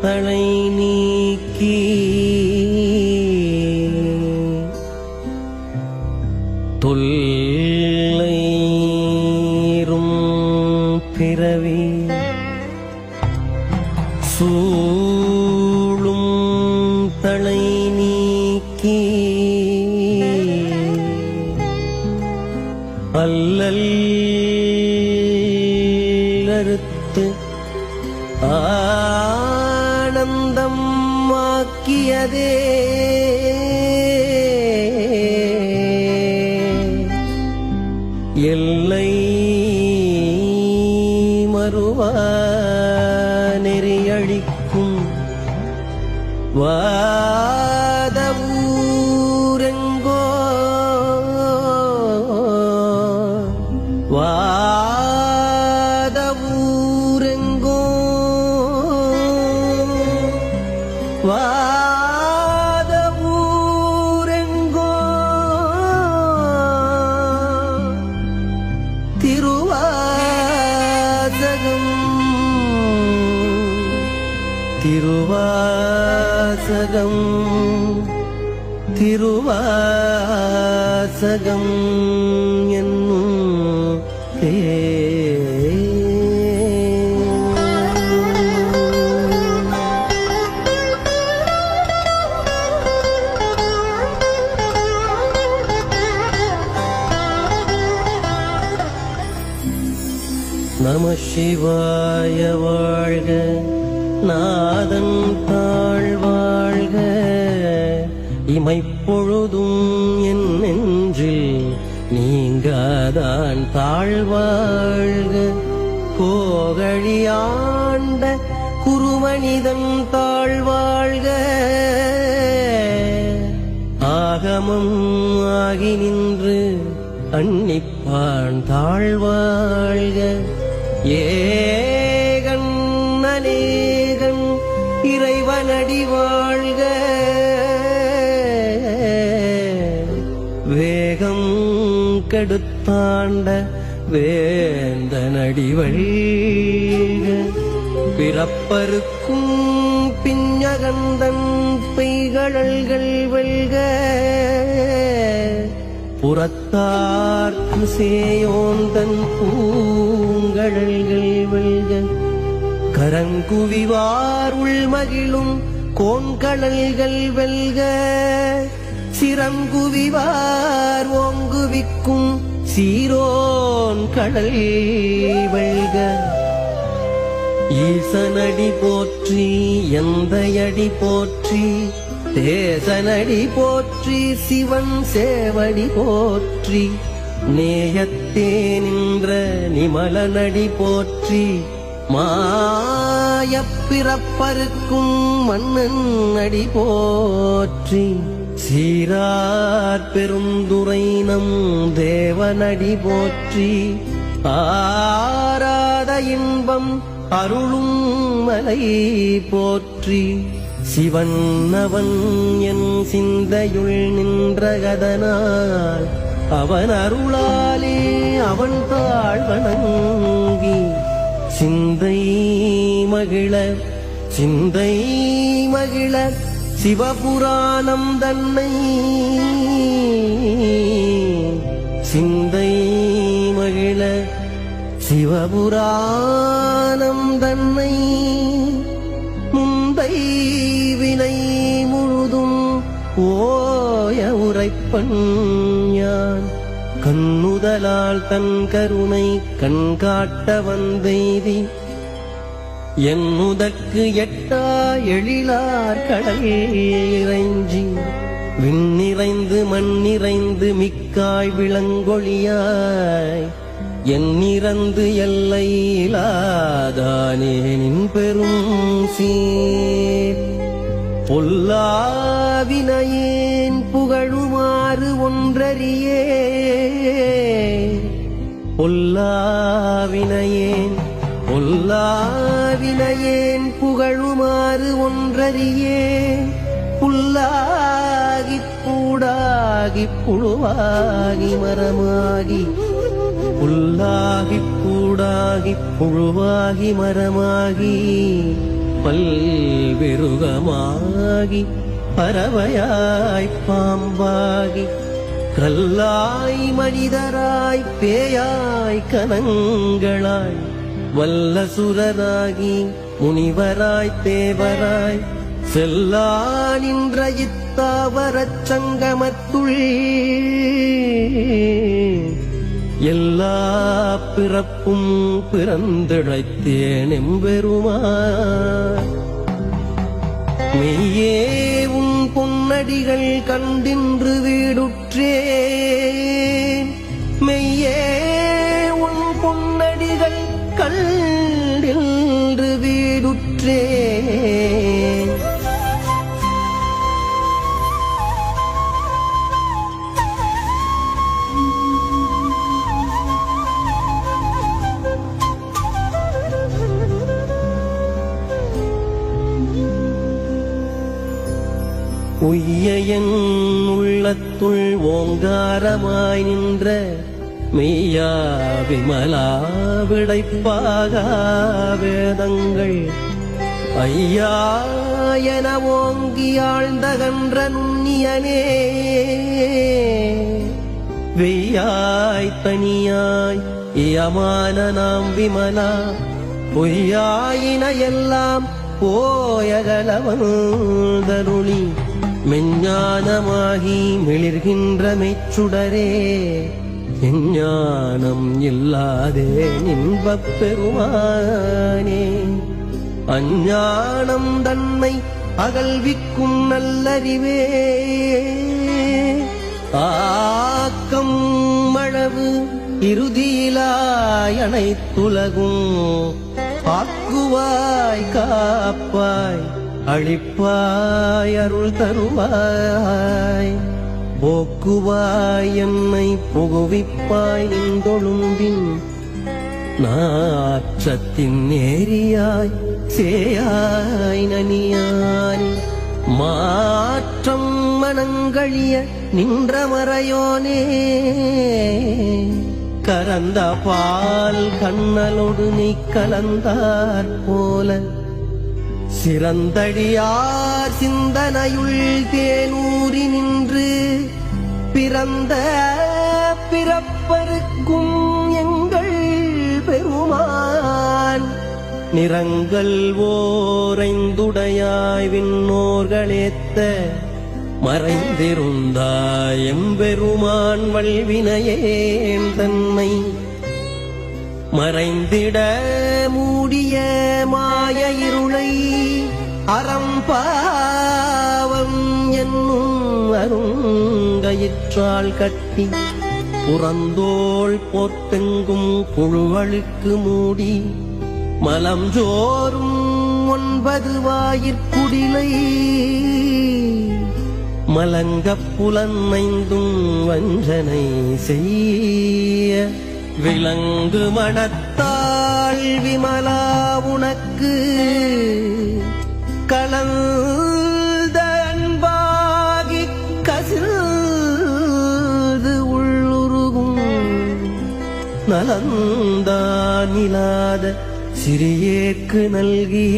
தளை நீக்கி தொல்லைரும் பிறவி சூழும் தளை நீக்கி அல்லல் அறுத்து ஆனந்தம் ஆக்கியதே எல்லை மறுவா நெறியழிக்கும் வாதவூரெங்கோ வாதவூரெங்கோ வாதவூரெங்கோ திருவாசகம் திருவாசகம் திருவாசகம் என்னும் நம சிவாய வாழ்க நாதன் தாழ் வாழ்க இமைப்பொழுதும் என் நெஞ்சில் நீங்காதான் தாழ்வாழ்க கோகழியாண்ட குருமனிதன் தாழ்வாழ்க ஆகமம் ஆகி நின்று அன்னிப்பான் தாழ்வாழ்க ஏகன் அநேகன் இறைவனடி வாழ்க வேகம் கெடுத்தாண்ட வேந்தனடி வழிக பிறப்பருக்கும் பிஞ்சகந்தன் பெய்கழல்கள் வெல்க புறத்தார்க்கு சேயோந்தன் பூங்கழல்கள் வெல்க கரங்குவிவார் உள்மகிழும் கோண்கழல்கள் வெல்க சிறங்குவிவார் ஓங்குவிக்கும் சீரோன் கடல் வெல்க ஈசனடி போற்றி எந்தையடி போற்றி தேசனடி போற்றி சிவன் சேவடி போற்றி நேயத்தே நின்ற நிமலனடி போற்றி மாயப்பிறப்பருக்கும் மன்னன் அடி போற்றி சீரார் பெருந்துரை நம் தேவனடி போற்றி ஆராத இன்பம் அருளும் மலை போற்றி சிவன் அவன் என் சிந்தையுள் நின்றகதனால் அவன் அருளாலே அவன் தாழ்வணங்கி சிந்தை மகிழ சிவபுராணம் தன்னை சிந்தை மகிழ சிவபுராணம் தன்னை முந்தை வினை முழுதும் ஓய உரைப்பன் யான் கண்ணுதலால் தன் கருணை கண்காட்ட வந்தெய்தி என்னுதற்கு எட்டா எழிலார் கடல் இறைஞ்சி விண்ணிறைந்து மண்ணிறைந்து மிக்காய் விளங்கொழியாய் எண்ணிறந்து எல்லையிலாதானே நின் பெரும் சீர் பொல்லாவினையேன் புகழுமாறு ஒன்றறியே பொல்லாவினையேன் புகழுமாறு ஒன்றறியே புல்லாகிப் பூடாகிப் புழுவாகி மரமாகி புல்லாகிப் பூடாகிப் புழுவாகி மரமாகி பல்விருகமாகி பறவையாய் பாம்பாகி கல்லாய் மனிதராய் பேயாய் கனங்களாய் வல்லசுரராகி முனிவராய் தேவராய் செல்லா நின்ற இத்தாவரச் சங்கமத்துள் எல்லா பிறப்பும் பிறந்திழைத்தேன் எம்பெருமான். மெய்யே உன் பொன்னடிகள் கண்டின்று வீடுற்றேன், மெய்யே உன் பொன்னடிகள் கண்டின்று வீடுற்றேன். உய்ய என் உள்ளத்துள் ஓங்காரமாய் நின்ற மெய்யா விமலா விடைப்பாகா வேதங்கள் ஐயா என ஓங்கி ஆழ்ந்தகன்ற நுண்ணியனே வெய்யாய் தனியாய் இயமான நாம் விமலா பொய்யாயின எல்லாம் போயகலவந்தருளி மெஞ்ஞானமாகி மிளிர்கின்ற மெச்சுடரே எஞ்ஞானம் இல்லாதே இன்பப் பெருமானே. அஞ்ஞானம் தன்னை அகல்விக்கும் நல்லறிவே ஆக்கம் அளவு இறுதியிலாய் அனைத்துலகும் ஆக்குவாய் காப்பாய் அழிப்பாய் அருள் தருவாய் போக்குவாய் என்னை புகுவிப்பாய் நின்றொழும்பின் நாற்றத்தின் நேரியாய் சேயாய் நனியானி மாற்றம் மனங்களிய நின்ற மறையோனே கரந்த பால் கண்ணலோடு நீ கலந்தார் போல சிறந்தடியார் சிந்தனையுள் தேனூறி நின்று பிறந்த பிறப்பருக்கும் எங்கள் பெருமான் நிறங்கள் ஓரைந்துடையாய் விண்ணோர்களேத்த மறைந்திருந்தாய் எம்பெருமான் வல்வினையேன் தன்னை மறைந்திட மூடிய மாய இருளை அறம்பாவம் என்னும் அருங்கயிற்றால் கட்டி புறந்தோள் போர்த்தெங்கும் புழுவழுக்கு மூடி மலம் ஜோறும் 9 வாயிற்குடிலை மலங்கப் புலனைந்தும் வஞ்சனை செய்ய விலங்கு மனத்தாள் விமலா உனக்கு கலந்த அன்பாகி கசிந்து உள்ளுருகும் நலந்தானிலாத சிறியேற்கு நல்கி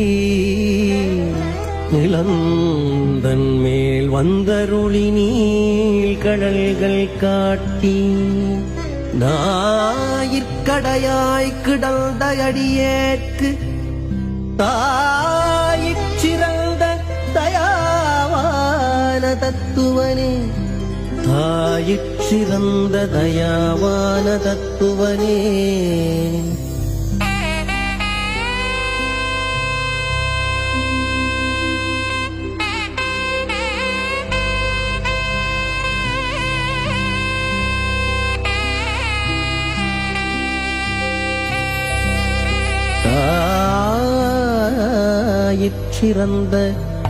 நிலந்தன் மேல் வந்தருளி நீள் கடல்கள் காட்டி நாயிற்கடையாய் கிடந்த அடியேற்கு தாயிற் சிறந்த தயாவான தத்துவனே தாயிற் சிறந்த தயாவான தத்துவனே தாயிற்சிறந்த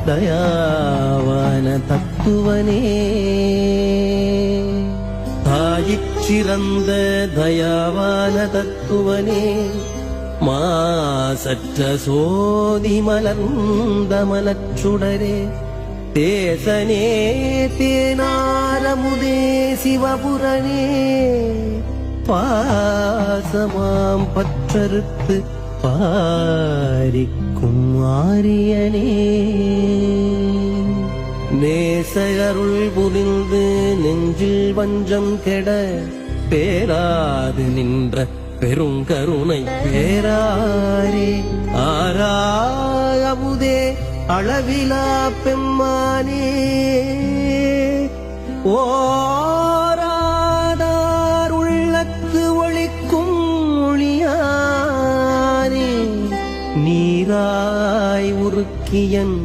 தயாவான தத்துவனே தாயிற்சிறந்த தயாவான தத்துவனே மாசற்ற சோதி மலர்ந்த மலச்சுடரே தேசனே தேனாரமுதே சிவபுரனே பாசமாம் பற்றறுத்து பாரிக்கும் ஆரியனே நேசகருள் புரிந்து நெஞ்சில் வஞ்சம் கெட பேராது நின்ற பெருங்கருணை பேராரே ஆராயமுதே அளவிலா பெம்மானே ஓராதார் உள்ளத்து ஒளிக்கும் ஒளியானே நீராய் உருக்கியன்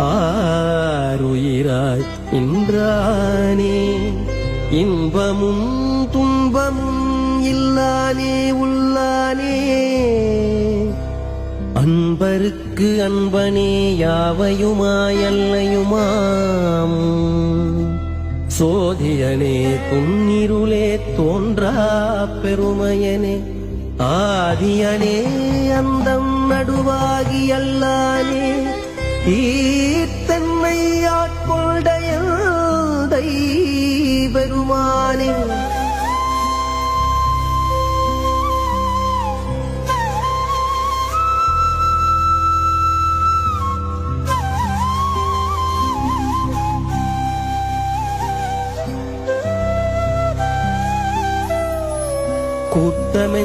ஆருயிராய் இன்றானே இன்பமும் துன்பமும் இல்லானே உள்ளானே அன்பருக்கு அன்பனே யாவையுமாயல்லையுமாம் சோதியனே துன்னிருளே தோன்றா பெருமையனே ஆதியனே அந்தம் நடுவாகி அல்லானே ஈத்தன்னை ஆட்கொண்டைய பெருமானே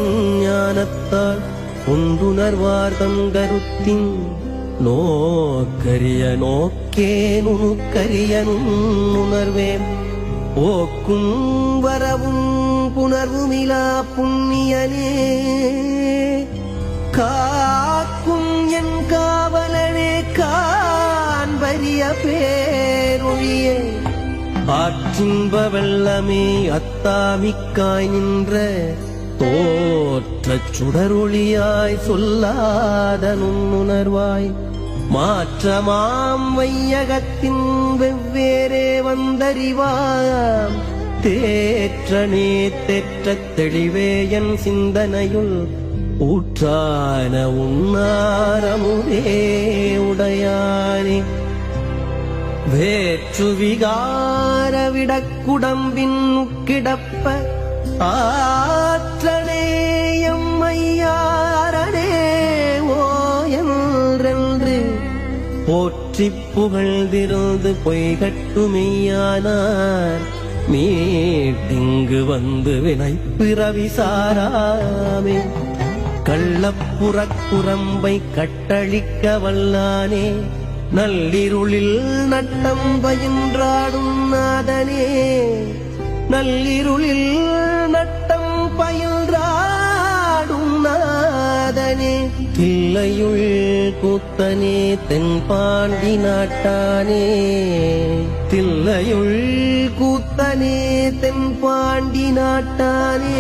கூத்தமெஞ்ஞானத்தால் ஒன்றுணர்வார் தங்கருத்தின் நோக்கரிய நோக்கே நுணுக்கரிய நுண்ணுணர்வேன் போக்கும் வரவும் புணர்வுமிலா புண்ணியனே காக்கும் என் காவலனே காண்பரிய பேரொழியே ஆற்றின்ப வெள்ளமே அத்தாமிக்காய் நின்ற தோற்றச் சுடரொளியாய் சொல்லாத நுண்ணுணர்வாய் மாற்றமாம் வையகத்தின் வெவ்வேறே வந்தறிவாம் தேற்றனே தேற்றத் தெளிவே என் சிந்தனையுள் ஊற்றான உன்னாரமுதே உடையானே வேற்று விகார விடக்குடம்பின் கிடப்ப ஆற்றனேயம் ஐயாரனே ஓயென்று போற்றி புகழ்ந்திருந்து பொய்கட்டுமெய்யானார் மீட்டிங்கு வந்து வினை பிறவி சாராமே கள்ளப்புறக்குரம்பை கட்டளிக்க வல்லானே நள்ளிருளில் நட்டம் பயின்றாடும் நாதனே நள்ளிருளில் நட்டம் பயின்றாடும் நாதனே தில்லையுள் கூத்தனே தென்பாண்டி நாட்டானே தில்லையுள் கூத்தனே தென்பாண்டி நாட்டானே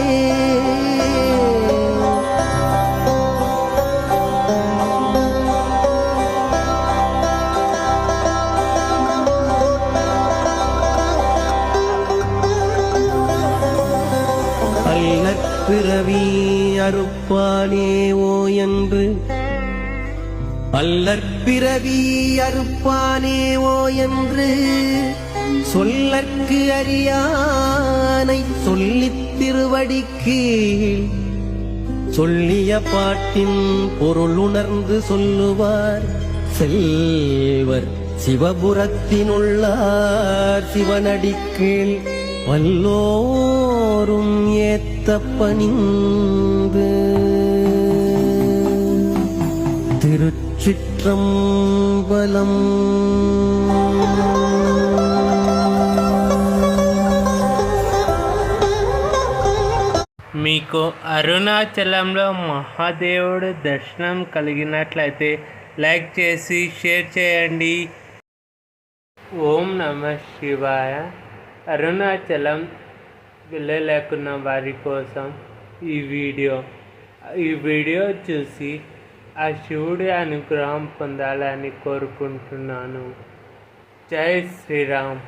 பிறவி அறுப்பானே ஓ என்று அல்லற்பிறவி அறுப்பானே ஓ என்று சொல்லற்கு அறியானை சொல்லித் திருவடிக்கு சொல்லிய பாட்டின் பொருள் உணர்ந்து சொல்லுவார் செல்வர் சிவபுரத்தினுள்ளார் சிவனடிக்கீழ் வல்லோரும் ஏத்த பணிந்து திருச்சிற்றம்பலம். మీకు అరుణాచలంలో మహాదేవుడు దర్శనం కలిగినట్లయితే లైక్ చేసి షేర్ చేయండి. ఓం నమః శివాయ. అరుణాచలం వెళ్ళలేకున్న వారి కోసం ఈ వీడియో చూసి ఆ శివుడి అనుగ్రహం పొందాలని కోరుకుంటున్నాను. జై శ్రీరామ్.